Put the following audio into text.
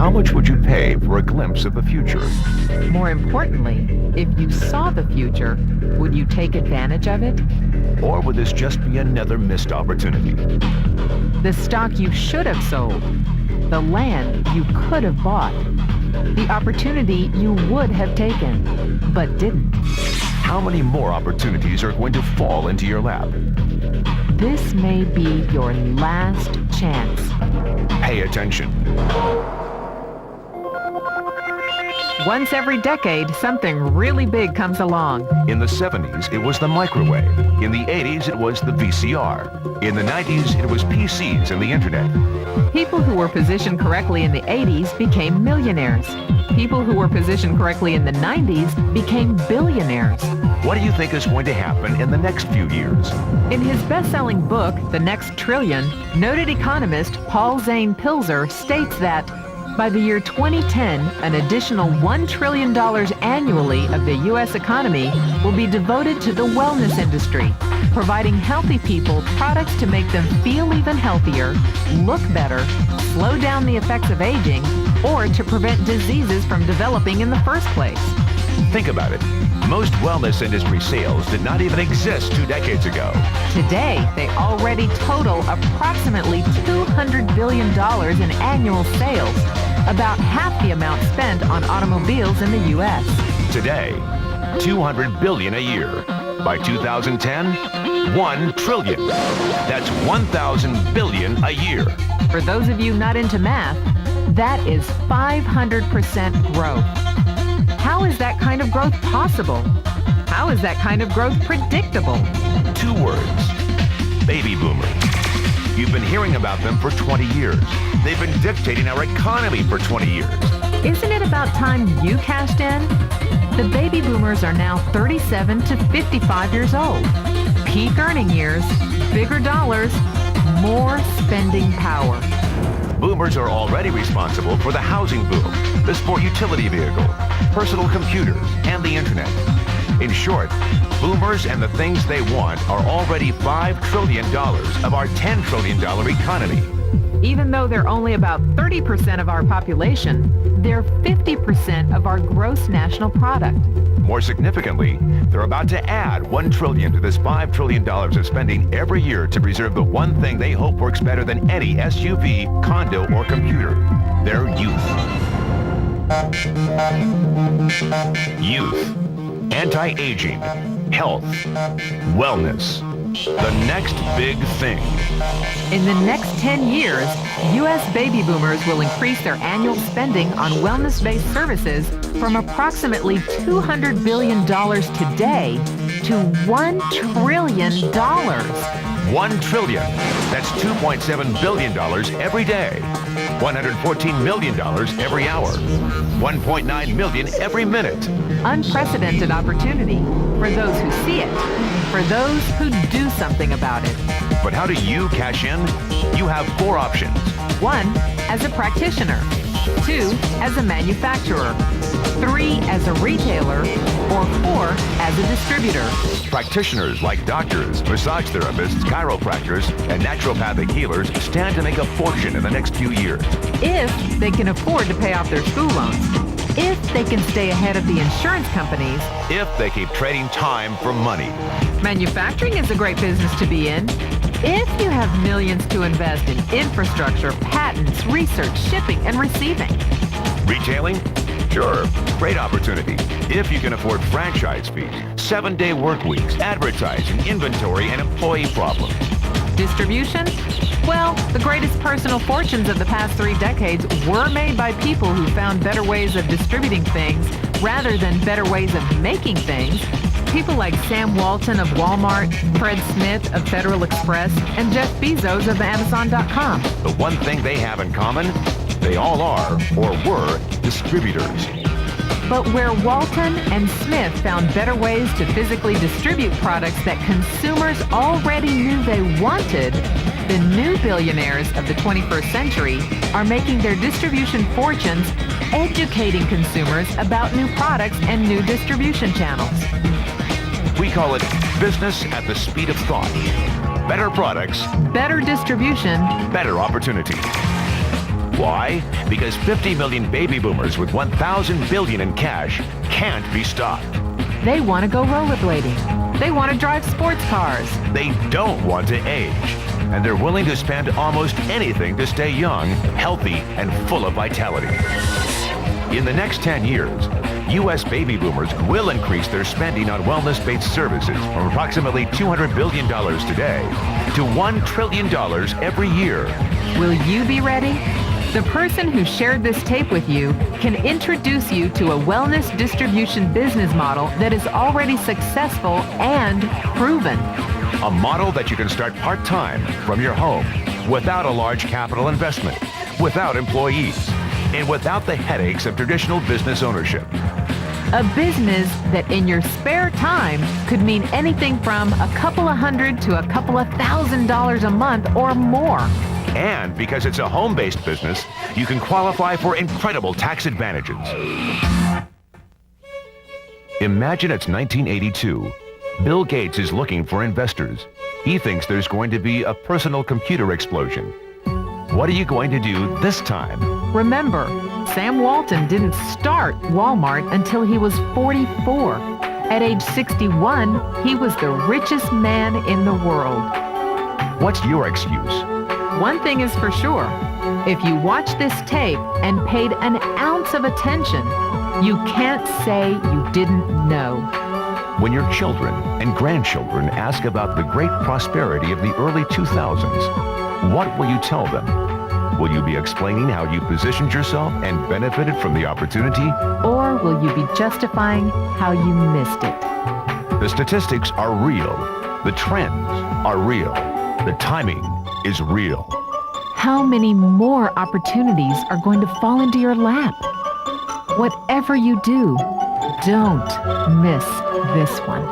How much would you pay for a glimpse of the future? More importantly, if you saw the future, would you take advantage of it? Or would this just be another missed opportunity? The stock you should have sold, the land you could have bought, the opportunity you would have taken, but didn't. How many more opportunities are going to fall into your lap? This may be your last chance. Pay attention. Once every decade, something really big comes along. In the 70s, it was the microwave. In the 80s, it was the VCR. In the 90s, it was PCs and the internet. People who were positioned correctly in the 80s became millionaires. People who were positioned correctly in the 90s became billionaires. What do you think is going to happen in the next few years? In his best-selling book, The Next Trillion, noted economist Paul Zane Pilzer states that by the year 2010, an additional $1 trillion annually of the U.S. economy will be devoted to the wellness industry, providing healthy people products to make them feel even healthier, look better, slow down the effects of aging, or to prevent diseases from developing in the first place. Think about it. Most wellness industry sales did not even exist 2 decades ago. Today, they already total approximately $200 billion in annual sales, about half the amount spent on automobiles in the U.S. Today, $200 billion a year. By 2010, $1 trillion. That's 1,000 billion a year. For those of you not into math, that is 500% growth. How is that kind of growth possible? How is that kind of growth predictable? 2 words. Baby boomers. You've been hearing about them for 20 years. They've been dictating our economy for 20 years. Isn't it about time you cashed in? The baby boomers are now 37 to 55 years old. Peak earning years, bigger dollars, more spending power. Boomers are already responsible for the housing boom, the sport utility vehicle, personal computers, and the internet. In short, boomers and the things they want are already $5 trillion of our $10 trillion economy. Even though they're only about 30% of our population, they're 50% of our gross national product. More significantly, they're about to add $1 trillion to this $5 trillion of spending every year to preserve the one thing they hope works better than any SUV, condo, or computer: their youth. Youth, anti-aging, health, wellness. The next big thing. In the next 10 years, U.S. baby boomers will increase their annual spending on wellness-based services from approximately $200 billion today to $1 trillion. $1 trillion. That's $2.7 billion every day. $114 million every hour. $1.9 million every minute. Unprecedented opportunity for those who see it, for those who do something about it. But how do you cash in? You have 4 options. 1, as a practitioner. 2, as a manufacturer. 3, as a retailer. Or 4, as a distributor. Practitioners like doctors, massage therapists, chiropractors, and naturopathic healers stand to make a fortune in the next few years. If they can afford to pay off their school loans. If they can stay ahead of the insurance companies. If they keep trading time for money. Manufacturing is a great business to be in. If you have millions to invest in infrastructure, patents, research, shipping, and receiving. Retailing? Sure, great opportunity. If you can afford franchise fees, 7-day work weeks, advertising, inventory, and employee problems. Distribution? Well, the greatest personal fortunes of the past 3 decades were made by people who found better ways of distributing things rather than better ways of making things. People like Sam Walton of Walmart, Fred Smith of Federal Express, and Jeff Bezos of Amazon.com. The one thing they have in common, they all are, or were, distributors. But where Walton and Smith found better ways to physically distribute products that consumers already knew they wanted, the new billionaires of the 21st century are making their distribution fortunes educating consumers about new products and new distribution channels. We call it business at the speed of thought. Better products, better distribution, better opportunity. Why? Because 50 million baby boomers with 1,000 billion in cash can't be stopped. They want to go rollerblading. They want to drive sports cars. They don't want to age. And they're willing to spend almost anything to stay young, healthy, and full of vitality. In the next 10 years, U.S. baby boomers will increase their spending on wellness-based services from approximately $200 billion today to $1 trillion every year. Will you be ready? The person who shared this tape with you can introduce you to a wellness distribution business model that is already successful and proven. A model that you can start part-time from your home without a large capital investment, without employees, and without the headaches of traditional business ownership. A business that in your spare time could mean anything from a couple of $100 to a couple of $1,000 a month or more. And because it's a home-based business, you can qualify for incredible tax advantages. Imagine it's 1982. Bill Gates is looking for investors. He thinks there's going to be a personal computer explosion. What are you going to do this time? Remember, Sam Walton didn't start Walmart until he was 44. At age 61, he was the richest man in the world. What's your excuse? One thing is for sure. If you watch this tape and paid an ounce of attention, you can't say you didn't know. When your children and grandchildren ask about the great prosperity of the early 2000s, what will you tell them? Will you be explaining how you positioned yourself and benefited from the opportunity? Or will you be justifying how you missed it? The statistics are real. The trends are real. The timing is real. How many more opportunities are going to fall into your lap? Whatever you do, don't miss this one.